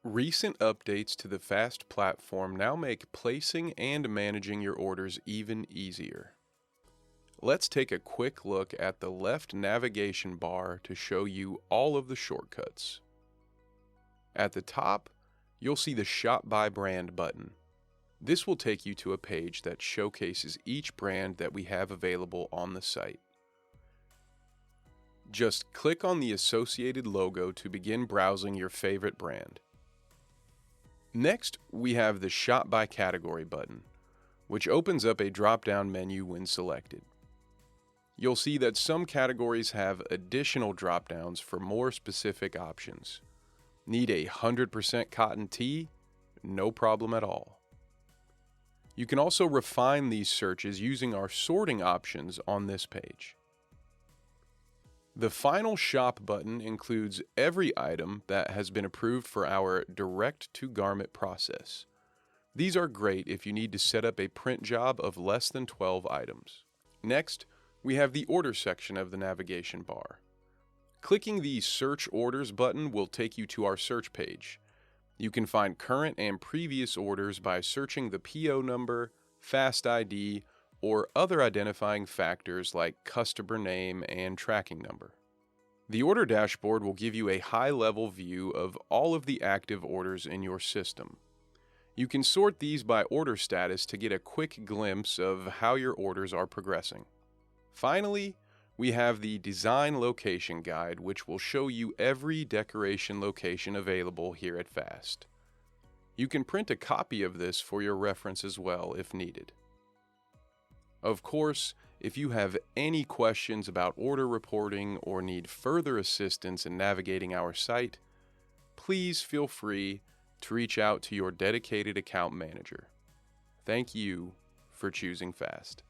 Recent updates to the Fast platform now make placing and managing your orders even easier. Let's take a quick look at the left navigation bar to show you all of the shortcuts. At the top, you'll see the Shop by Brand button. This will take you to a page that showcases each brand that we have available on the site. Just click on the associated logo to begin browsing your favorite brand. Next, we have the Shop by Category button, which opens up a drop-down menu when selected. You'll see that some categories have additional drop-downs for more specific options. Need a 100% cotton tee? No problem at all. You can also refine these searches using our sorting options on this page. The final Shop button includes every item that has been approved for our direct-to-garment process. These are great if you need to set up a print job of less than 12 items. Next, we have the Order section of the navigation bar. Clicking the Search Orders button will take you to our search page. You can find current and previous orders by searching the PO number, Fast ID, or other identifying factors like customer name and tracking number. The order dashboard will give you a high-level view of all of the active orders in your system. You can sort these by order status to get a quick glimpse of how your orders are progressing. Finally, we have the Design Location Guide, which will show you every decoration location available here at Fast. You can print a copy of this for your reference as well if needed. Of course, if you have any questions about order reporting or need further assistance in navigating our site, please feel free to reach out to your dedicated account manager. Thank you for choosing Fast.